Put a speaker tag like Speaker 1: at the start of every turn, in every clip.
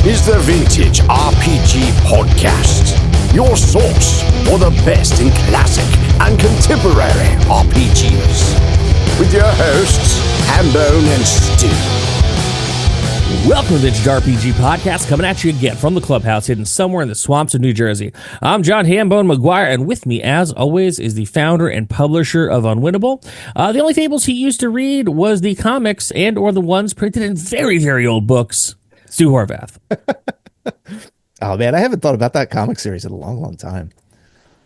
Speaker 1: is the Vintage RPG Podcast, your source for the best in classic and contemporary RPGs. With your hosts, Hambone and Stu.
Speaker 2: Welcome to the Vintage RPG Podcast, coming at you again from the clubhouse hidden somewhere in the swamps of New Jersey. I'm John Hambone McGuire, and with me, as always, is the founder and publisher of Unwinnable. The only fables he used to read was the comics and or the ones printed in very, very old books. Stu Horvath.
Speaker 3: Oh, man, I haven't thought about that comic series in a long, long time.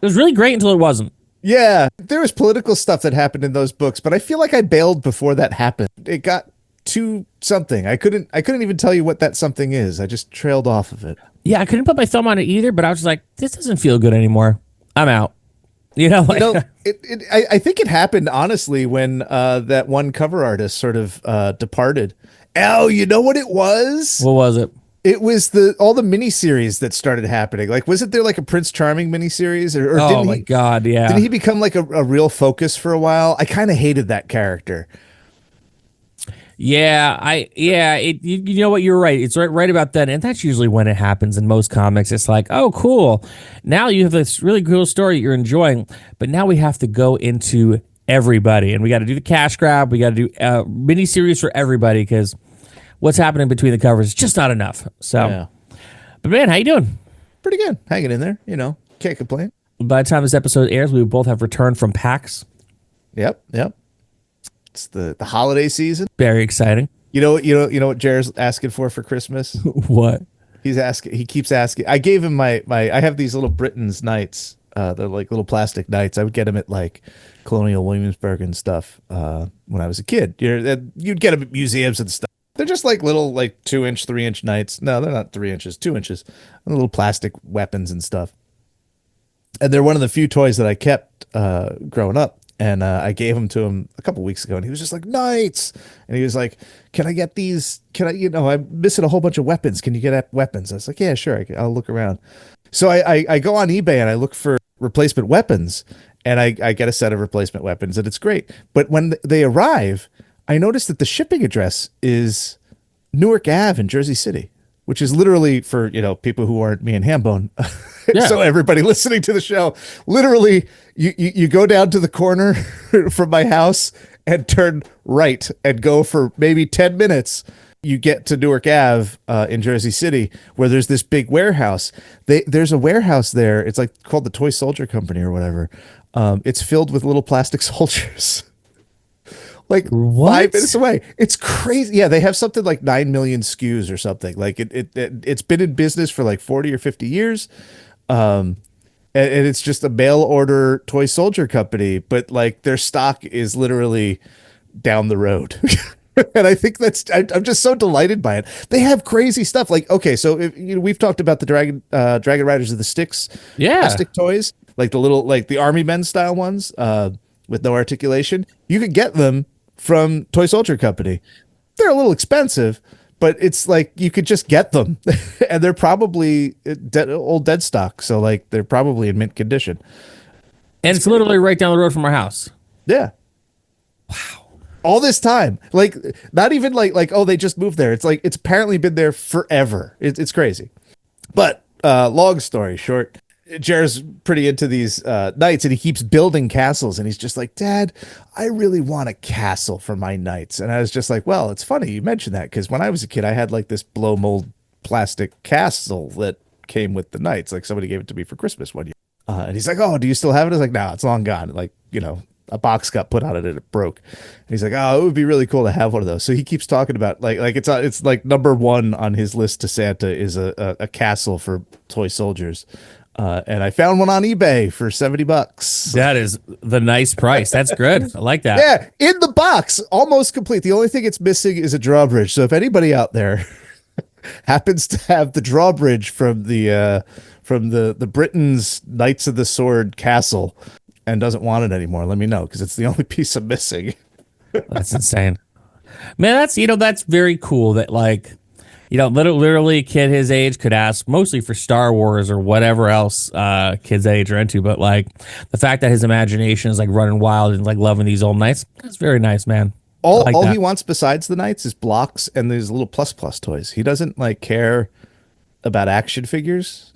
Speaker 2: It was really great until it wasn't.
Speaker 3: Yeah, there was political stuff that happened in those books, but I feel like I bailed before that happened. It got to something. I couldn't even tell you what that something is. I just trailed off of it.
Speaker 2: Yeah, I couldn't put my thumb on it either, but I was just like, this doesn't feel good anymore. I'm out.
Speaker 3: I think it happened, honestly, when that one cover artist sort of departed. Oh, you know what it was?
Speaker 2: What was it?
Speaker 3: It was all the miniseries that started happening. Like, wasn't there like a Prince Charming miniseries? Or
Speaker 2: oh my God, yeah.
Speaker 3: Didn't he become like a real focus for a while? I kind of hated that character.
Speaker 2: Yeah, you know what, you're right. It's right about that, and that's usually when it happens in most comics. It's like, oh, cool. Now you have this really cool story you're enjoying, but now we have to go into everybody, and we got to do the cash grab. We got to do miniseries for everybody because what's happening between the covers is just not enough. So, yeah. But man, how you doing?
Speaker 3: Pretty good, hanging in there. Can't complain.
Speaker 2: By the time this episode airs, we will both have returned from PAX.
Speaker 3: Yep. It's the holiday season.
Speaker 2: Very exciting.
Speaker 3: You know what Jared's asking for Christmas?
Speaker 2: What?
Speaker 3: He keeps asking. I gave him my I have these little Britain's knights. They're like little plastic knights. I would get them at like Colonial Williamsburg and stuff when I was a kid. You'd get them at museums and stuff. They're just like little 2-inch, 3-inch knights. No, they're not 3 inches, 2 inches. Little plastic weapons and stuff. And they're one of the few toys that I kept growing up. And I gave them to him a couple weeks ago, and he was just like, knights. And he was like, can I get these? I'm missing a whole bunch of weapons. Can you get weapons? I was like, yeah, sure. I'll look around. So I go on eBay and I look for replacement weapons, and I get a set of replacement weapons, and it's great. But when they arrive, I notice that the shipping address is Newark Ave in Jersey City, which is literally for, people who aren't me and Hambone. Yeah. So everybody listening to the show, literally you go down to the corner from my house and turn right and go for maybe 10 minutes. You get to Newark Ave in Jersey City, where there's this big warehouse. There's a warehouse there. It's like called the Toy Soldier Company or whatever. It's filled with little plastic soldiers. Like what? 5 minutes away. It's crazy. Yeah, they have something like 9 million SKUs or something. Like it's been in business for like 40 or 50 years. And it's just a mail order toy soldier company, but like their stock is literally down the road. And I think I'm just so delighted by it. They have crazy stuff. Like, okay, so we've talked about the Dragon Riders of the Sticks, plastic toys, like the little, like the Army Men style ones, with no articulation. You could get them from Toy Soldier Company. They're a little expensive, but it's like you could just get them, and they're probably old dead stock, so like they're probably in mint condition.
Speaker 2: And it's literally right down the road from our house.
Speaker 3: Yeah. Wow. All this time, like not even like oh, they just moved there. It's like it's apparently been there forever. It's crazy. But long story short, Jared's pretty into these knights, and he keeps building castles, and he's just like, Dad, I really want a castle for my knights. And I was just like, well, it's funny you mentioned that, because when I was a kid, I had like this blow mold plastic castle that came with the knights. Like somebody gave it to me for Christmas one year. And he's like, oh, do you still have it? I was like, no, it's long gone. Like, a box got put on it and it broke. And he's like, oh, it would be really cool to have one of those. So he keeps talking about like it's like number one on his list to Santa is a castle for toy soldiers. And I found one on eBay for $70.
Speaker 2: That is the nice price. That's good. I like that.
Speaker 3: Yeah, in the box, almost complete. The only thing it's missing is a drawbridge. So if anybody out there happens to have the drawbridge from the Britain's Knights of the Sword castle and doesn't want it anymore, let me know, because it's the only piece I'm missing.
Speaker 2: That's insane, man. That's very cool that literally a kid his age could ask mostly for Star Wars or whatever else kids that age are into. But like the fact that his imagination is like running wild and like loving these old knights, that's very nice, man.
Speaker 3: All he wants besides the knights is blocks and these little plus toys. He doesn't like care about action figures,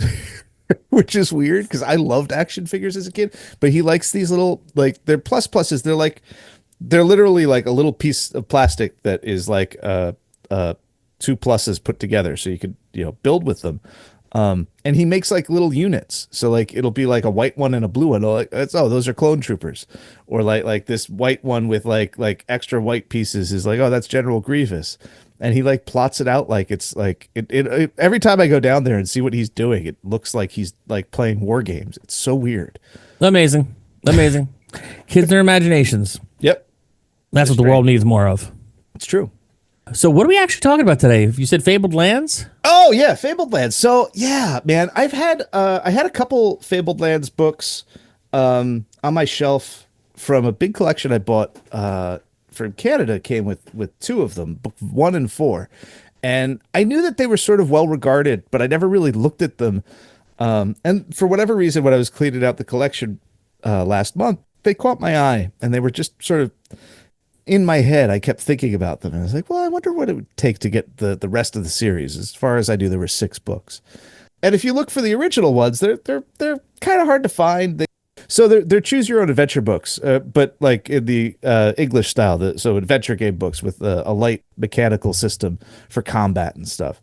Speaker 3: which is weird because I loved action figures as a kid. But he likes these little, like, they're pluses. They're literally like a little piece of plastic that is like two pluses put together, so you could build with them. And he makes like little units. So like it'll be like a white one and a blue one. Like those are clone troopers. Or like this white one with like extra white pieces is like, oh, that's General Grievous. And he like plots it out like it's like it every time I go down there and see what he's doing, it looks like he's like playing war games. It's so weird.
Speaker 2: Amazing. Kids and their imaginations.
Speaker 3: Yep.
Speaker 2: That's what the world needs more of.
Speaker 3: It's true.
Speaker 2: So what are we actually talking about today? You said Fabled Lands?
Speaker 3: Oh yeah, Fabled Lands. So yeah, man, I had a couple Fabled Lands books on my shelf from a big collection I bought from Canada. It came with two of them, book 1 and 4, and I knew that they were sort of well regarded, but I never really looked at them. And for whatever reason, when I was cleaning out the collection last month, they caught my eye, and they were just sort of in my head. I kept thinking about them, and I was like, well, I wonder what it would take to get the rest of the series. As far as I knew, there were 6 books. And if you look for the original ones, they're kind of hard to find. They're choose your own adventure books, but like in the English style, so adventure game books with a light mechanical system for combat and stuff.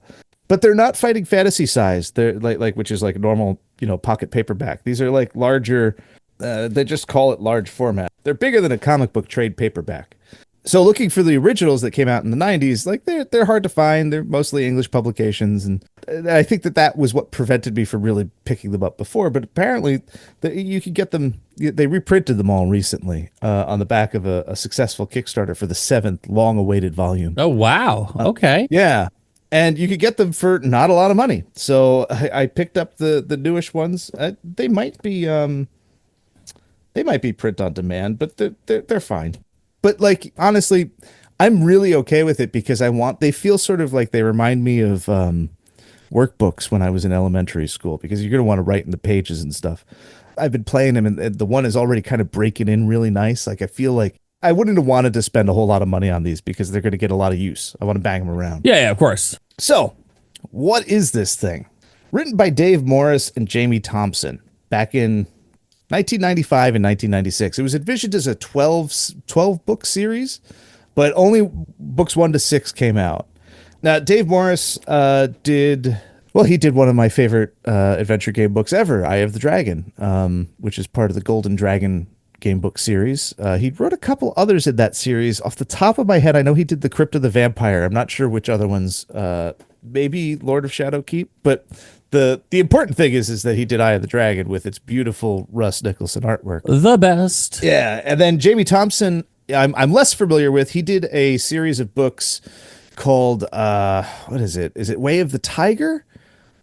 Speaker 3: But they're not fighting fantasy size. They're like which is like normal, pocket paperback. These are like larger. They just call it large format. They're bigger than a comic book trade paperback. So looking for the originals that came out in the 90s, like they're hard to find. They're mostly English publications, and I think that was what prevented me from really picking them up before. But apparently, you could get them. They reprinted them all recently on the back of a successful Kickstarter for the 7th long-awaited volume.
Speaker 2: Oh wow! Okay,
Speaker 3: yeah, and you could get them for not a lot of money. So I picked up the newish ones. They might be print on demand, but they're fine. But like, honestly, I'm really okay with it because they feel sort of like they remind me of workbooks when I was in elementary school, because you're going to want to write in the pages and stuff. I've been playing them, and the one is already kind of breaking in really nice. Like, I feel like I wouldn't have wanted to spend a whole lot of money on these because they're going to get a lot of use. I want to bang them around.
Speaker 2: Yeah, of course.
Speaker 3: So, what is this thing? Written by Dave Morris and Jamie Thompson back in 1995 and 1996. It was envisioned as a 12 book series, but only books 1 to 6 came out. Now, Dave Morris did one of my favorite adventure game books ever, Eye of the Dragon, which is part of the Golden Dragon game book series. He wrote a couple others in that series. Off the top of my head, I know he did The Crypt of the Vampire. I'm not sure which other ones, maybe Lord of Shadowkeep, but the important thing is that he did Eye of the Dragon with its beautiful Russ Nicholson artwork.
Speaker 2: The best.
Speaker 3: Yeah, and then Jamie Thompson, I'm less familiar with. He did a series of books called what is it? Is it Way of the Tiger?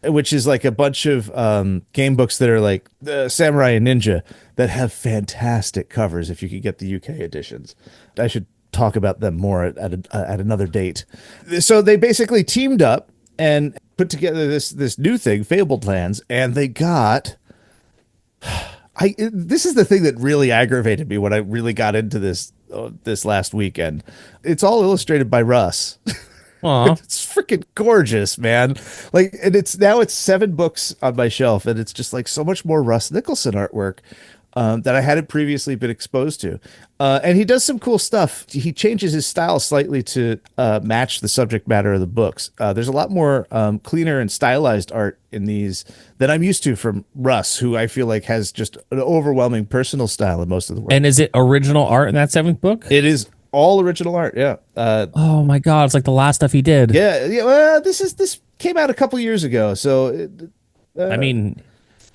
Speaker 3: Which is like a bunch of game books that are like Samurai and Ninja that have fantastic covers if you could get the UK editions. I should talk about them more at another date. So they basically teamed up and put together this new thing, Fabled Lands, and they got. This is the thing that really aggravated me when I really got into this last weekend. It's all illustrated by Russ. It's freaking gorgeous, man. Like, and it's 7 books on my shelf, and it's just like so much more Russ Nicholson artwork that I hadn't previously been exposed to. And he does some cool stuff. He changes his style slightly to match the subject matter of the books. There's a lot more cleaner and stylized art in these than I'm used to from Russ, who I feel like has just an overwhelming personal style in most of the work.
Speaker 2: And is it original art in that 7th book?
Speaker 3: It is all original art, yeah.
Speaker 2: Oh my God, it's like the last stuff he did.
Speaker 3: Yeah. Well, this came out a couple years ago, so.
Speaker 2: I mean,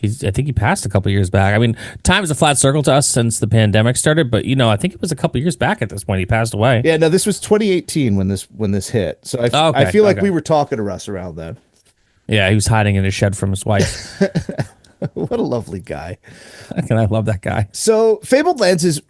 Speaker 2: I think he passed a couple years back. I mean, time is a flat circle to us since the pandemic started, but I think it was a couple years back at this point he passed away.
Speaker 3: Yeah, no, this was 2018 when this hit. So I feel like we were talking to Russ around then.
Speaker 2: Yeah, he was hiding in his shed from his wife.
Speaker 3: What a lovely guy.
Speaker 2: And I love that guy.
Speaker 3: So Fabled Lands is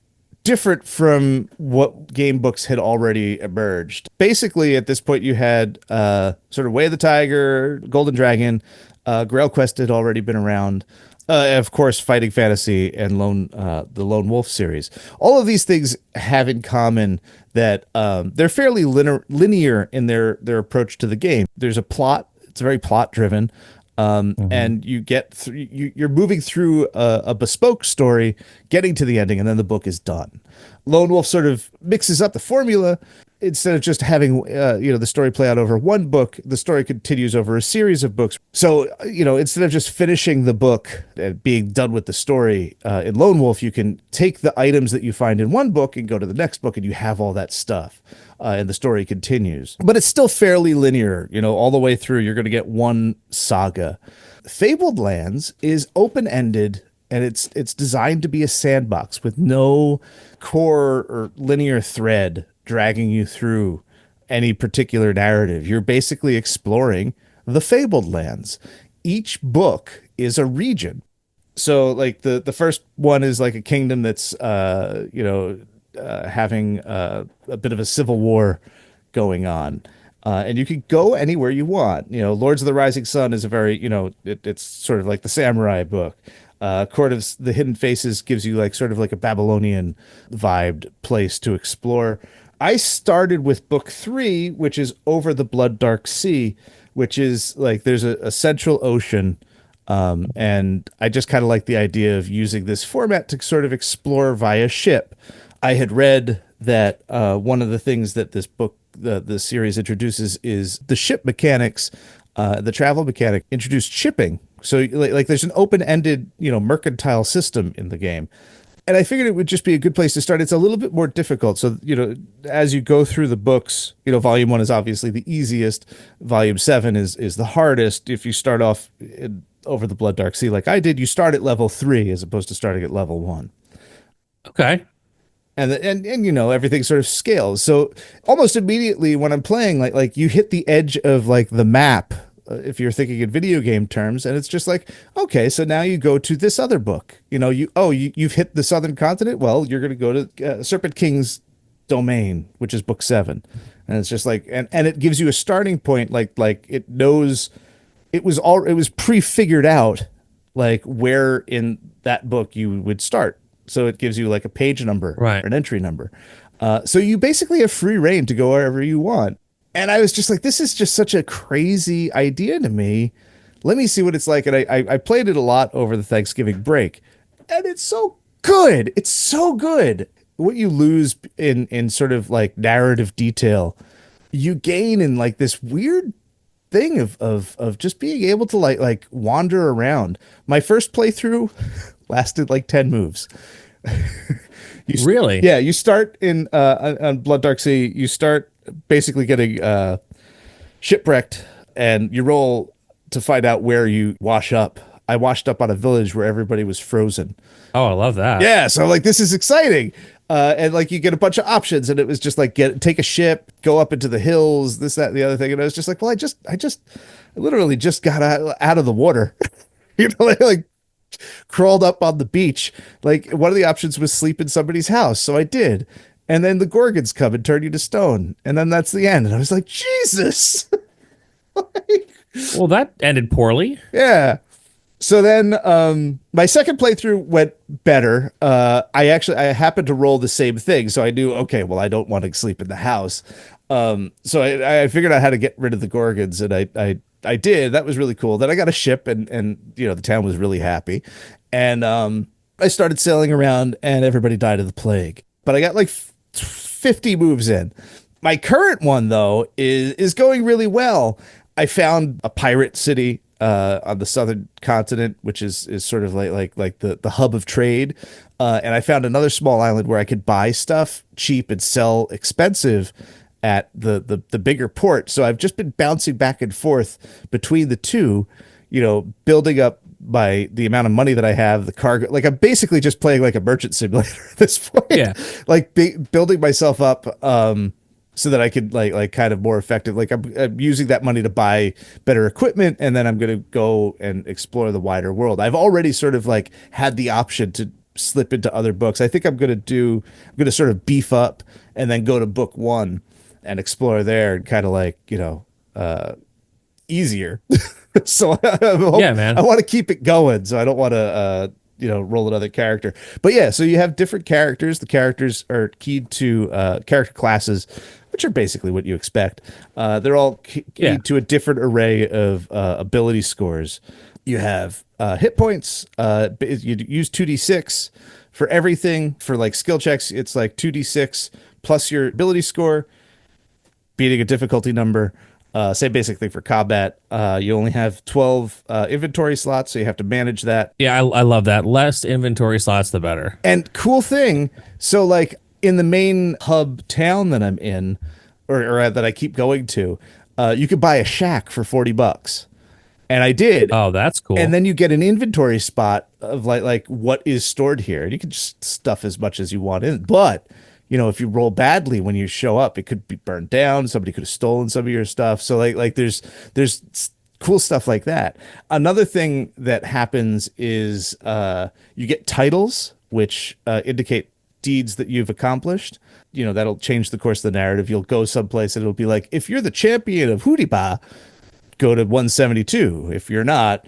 Speaker 3: different from what game books had already emerged. Basically, at this point, you had sort of Way of the Tiger, Golden Dragon, Grail Quest had already been around. Of course, Fighting Fantasy and the Lone Wolf series. All of these things have in common that they're fairly linear in their approach to the game. There's a plot It's very plot driven. And you're moving through a bespoke story, getting to the ending, and then the book is done. Lone Wolf sort of mixes up the formula. Instead of just having the story play out over one book, the story continues over a series of books. So instead of just finishing the book and being done with the story in Lone Wolf, you can take the items that you find in one book and go to the next book, and you have all that stuff. And the story continues. But it's still fairly linear, all the way through. You're going to get one saga. Fabled Lands is open-ended, and it's designed to be a sandbox with no core or linear thread dragging you through any particular narrative. You're basically exploring the Fabled Lands. Each book is a region. So like the first one is like a kingdom that's having a bit of a civil war going on. And you can go anywhere you want. Lords of the Rising Sun is a very, it's sort of like the samurai book. Court of the Hidden Faces gives you like sort of like a Babylonian vibed place to explore. I started with book 3, which is Over the Blood Dark Sea, which is like there's a central ocean. And I just kind of like the idea of using this format to sort of explore via ship. I had read that one of the things that this book, the series introduces is the ship mechanics, the travel mechanic introduced shipping. So like there's an open-ended, mercantile system in the game. And I figured it would just be a good place to start. It's a little bit more difficult. So, as you go through the books, volume 1 is obviously the easiest. Volume 7 is the hardest. If you start off Over the Blood Dark Sea, like I did, you start at level 3 as opposed to starting at level 1.
Speaker 2: Okay.
Speaker 3: And everything sort of scales. So almost immediately when I'm playing, like you hit the edge of like the map, if you're thinking in video game terms, and it's just like, okay, so now you go to this other book. You've hit the southern continent. Well, you're going to go to Serpent King's domain, which is book 7, and it's just like, and it gives you a starting point. Like it knows it was prefigured out, like where in that book you would start. So it gives you like a page number,
Speaker 2: right,
Speaker 3: or an entry number. So you basically have free reign to go wherever you want. And I was just like, this is just such a crazy idea to me. Let me see what it's like. And I played it a lot over the Thanksgiving break. And it's so good. It's so good. What you lose in sort of like narrative detail, you gain in like this weird thing of just being able to like wander around. My first playthrough lasted like 10 moves.
Speaker 2: Really?
Speaker 3: Yeah, you start in on Blood Dark Sea, you start basically getting shipwrecked, and you roll to find out where you wash up. I washed up on a village where everybody was frozen.
Speaker 2: Oh, I love that.
Speaker 3: Yeah, so like this is exciting. And like you get a bunch of options, and it was just like take a ship, go up into the hills, this, that, and the other thing. And I was just like, well, I literally just got out of the water. Like crawled up on the beach. Like one of the options was sleep in somebody's house, so I did. And then the Gorgons come and turn you to stone, and then that's the end. And I was like, Jesus.
Speaker 2: Well, that ended poorly.
Speaker 3: Yeah. So then my second playthrough went better. I happened to roll the same thing. So I knew, okay, well, I don't want to sleep in the house. So I figured out how to get rid of the Gorgons, and I did. That was really cool. Then I got a ship, and the town was really happy. And I started sailing around, and everybody died of the plague. But I got like 50 moves in. My current one, though, is going really well. I found a pirate city on the southern continent, which is sort of like the hub of trade. And I found another small island where I could buy stuff cheap and sell expensive at the bigger port. So I've just been bouncing back and forth between the two, building up by the amount of money that I have, the cargo. Like I'm basically just playing like a merchant simulator at this point.
Speaker 2: Yeah.
Speaker 3: Like building myself up so that I could like kind of more effective. Like I'm using that money to buy better equipment, and then I'm going to go and explore the wider world. I've already sort of like had the option to slip into other books. I think I'm going to sort of beef up and then go to book 1 and explore there, and kind of like, easier. So
Speaker 2: yeah, man,
Speaker 3: I want to keep it going. So I don't want to roll another character. But yeah, so you have different characters. The characters are keyed to character classes, which are basically what you expect. They're all keyed to a different array of ability scores. You have hit points. You use 2d6 for everything. For like skill checks, it's like 2d6 plus your ability score, beating a difficulty number. Same basic thing for combat. You only have 12 inventory slots, so you have to manage that.
Speaker 2: Yeah, I love that. Less inventory slots, the better.
Speaker 3: And cool thing, so like in the main hub town that I'm in, or that I keep going to, you could buy a shack for $40. And I did.
Speaker 2: Oh, that's cool.
Speaker 3: And then you get an inventory spot of like what is stored here. And you can just stuff as much as you want in. But if you roll badly when you show up, it could be burned down. Somebody could have stolen some of your stuff. So like there's cool stuff like that. Another thing that happens is you get titles, which indicate deeds that you've accomplished. That'll change the course of the narrative. You'll go someplace and it'll be like, if you're the champion of Hootie-Ba, go to 172. If you're not,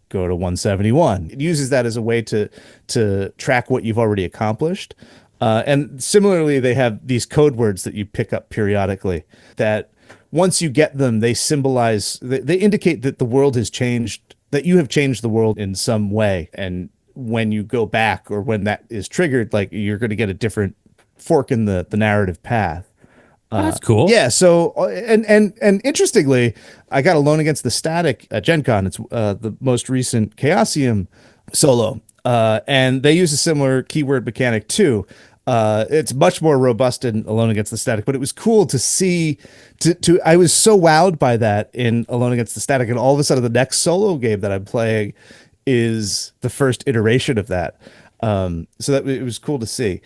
Speaker 3: go to 171. It uses that as a way to track what you've already accomplished. And similarly, they have these code words that you pick up periodically that once you get them, they symbolize, they indicate that the world has changed, that you have changed the world in some way. And when you go back, or when that is triggered, like you're going to get a different fork in the narrative path.
Speaker 2: That's cool.
Speaker 3: Yeah. So, and interestingly, I got Alone Against the Static at Gen Con. It's the most recent Chaosium solo. And they use a similar keyword mechanic too. It's much more robust in Alone Against the Static, but it was cool to see. I was so wowed by that in Alone Against the Static, and all of a sudden, the next solo game that I'm playing is the first iteration of that. So that it was cool to see.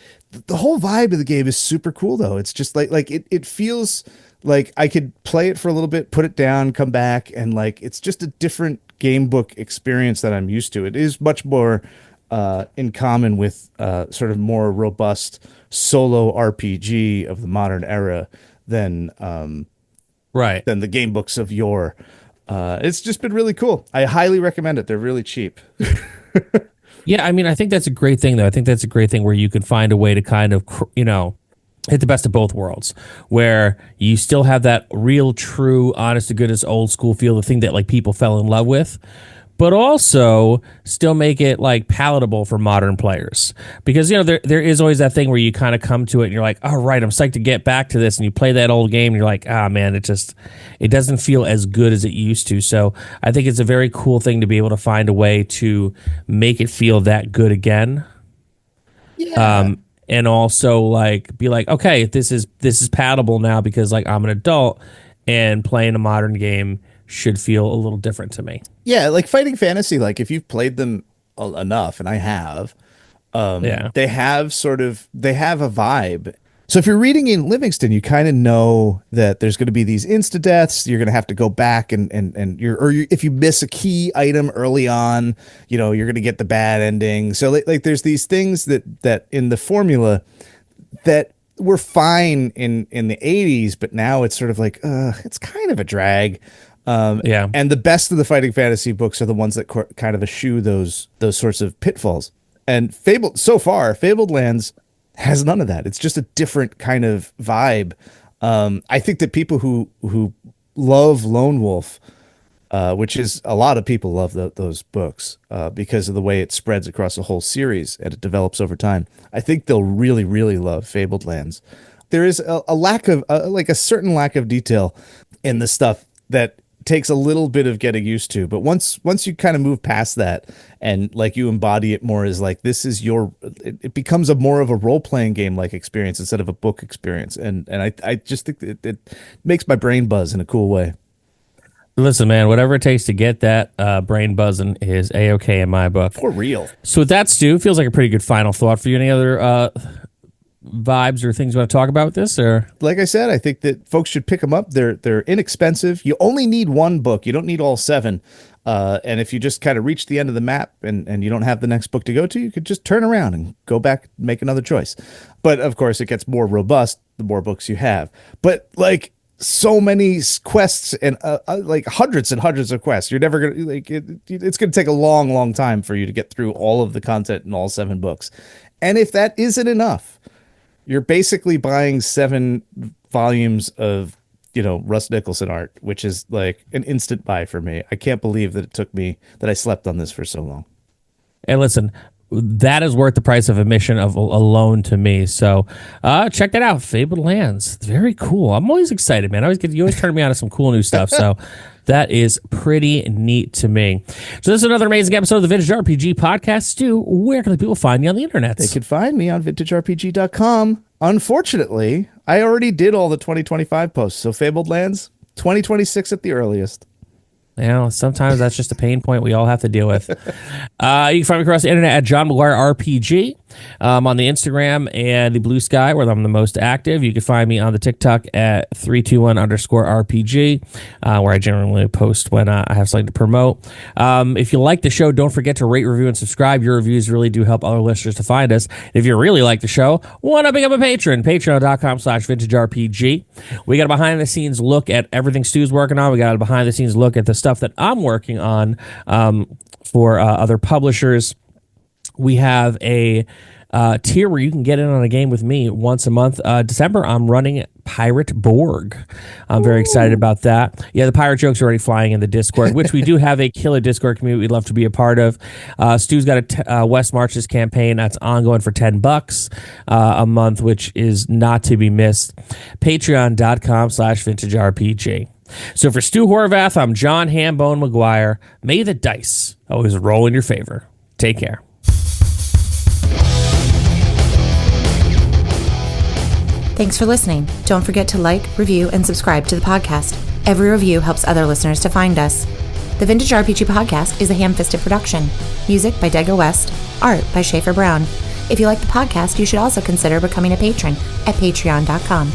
Speaker 3: The whole vibe of the game is super cool, though. It's just like it feels like I could play it for a little bit, put it down, come back, and like it's just a different game book experience that I'm used to. It is much more in common with sort of more robust solo RPG of the modern era than the game books of yore. It's just been really cool. I highly recommend it. They're really cheap.
Speaker 2: Yeah, I mean, I think that's a great thing, though. I think that's a great thing where you can find a way to kind of, hit the best of both worlds, where you still have that real, true, honest to goodness, old school feel, the thing that like people fell in love with, but also still make it like palatable for modern players. Because, there is always that thing where you kind of come to it and you're like, all right, I'm psyched to get back to this. And you play that old game and you're like, man, it doesn't feel as good as it used to. So I think it's a very cool thing to be able to find a way to make it feel that good again.
Speaker 3: Yeah.
Speaker 2: And also like be like, okay, this is palatable now because like I'm an adult and playing a modern game should feel a little different to me.
Speaker 3: Yeah, like Fighting Fantasy, like if you've played them enough, and I have, they have a vibe. So if you're reading in Livingston, you kind of know that there's going to be these insta deaths. You're going to have to go back and if you miss a key item early on, you're going to get the bad ending. So like there's these things that in the formula that were fine in the 80s, but now it's sort of like it's kind of a drag. And the best of the Fighting Fantasy books are the ones that kind of eschew those sorts of pitfalls. And Fabled Lands has none of that. It's just a different kind of vibe. I think that people who love Lone Wolf, which is a lot of people love those books because of the way it spreads across a whole series and it develops over time. I think they'll really, really love Fabled Lands. There is a lack of a certain lack of detail in the stuff that takes a little bit of getting used to, but once you kind of move past that and like you embody it more as like this is it becomes more of a role-playing game like experience instead of a book experience, and I just think it makes my brain buzz in a cool way.
Speaker 2: Listen, man, whatever it takes to get that brain buzzing is A-okay in my book.
Speaker 3: For real.
Speaker 2: So with that, Stu, feels like a pretty good final thought for you. Any other vibes or things you want to talk about with this? Or
Speaker 3: like I said, I think that folks should pick them up. They're inexpensive. You only need one book. You don't need all 7. And if you just kind of reach the end of the map and you don't have the next book to go to, you could just turn around and go back, make another choice. But of course, it gets more robust the more books you have. But like so many quests and like hundreds and hundreds of quests. You're never gonna it's gonna take a long time for you to get through all of the content in all 7 books. And if that isn't enough, you're basically buying 7 volumes of, Russ Nicholson art, which is like an instant buy for me. I can't believe that I slept on this for so long.
Speaker 2: And listen, that is worth the price of admission of alone to me. So check that out. Fabled Lands. Very cool. I'm always excited, man. You always turn me on to some cool new stuff. So that is pretty neat to me. So this is another amazing episode of the Vintage RPG Podcast. Stu, where can the people find you on the internet?
Speaker 3: They can find me on vintagerpg.com. Unfortunately, I already did all the 2025 posts. So Fabled Lands, 2026 at the earliest.
Speaker 2: Sometimes that's just a pain point we all have to deal with. You can find me across the internet at John McGuire RPG, on the Instagram and the Blue Sky, where I'm the most active. You can find me on the TikTok at 321_RPG, where I generally post when I have something to promote. If you like the show, don't forget to rate, review, and subscribe. Your reviews really do help other listeners to find us. If you really like the show, why not become a patron? Patreon.com/vintagerepg. We got a behind-the-scenes look at everything Stu's working on. We got a behind-the-scenes look at the stuff that I'm working on for other publishers. We have a tier where you can get in on a game with me once a month. December, I'm running Pirate Borg. I'm very excited about that. Yeah, the pirate jokes are already flying in the Discord, which we do have a killer Discord community we'd love to be a part of. Stu's got a West Marches campaign that's ongoing for $10 a month, which is not to be missed. Patreon.com/vintagerepg. So for Stu Horvath, I'm John Hambone McGuire. May the dice always roll in your favor. Take care.
Speaker 4: Thanks for listening. Don't forget to like, review, and subscribe to the podcast. Every review helps other listeners to find us. The Vintage RPG Podcast is a ham-fisted production. Music by Dego West. Art by Schaefer Brown. If you like the podcast, you should also consider becoming a patron at patreon.com.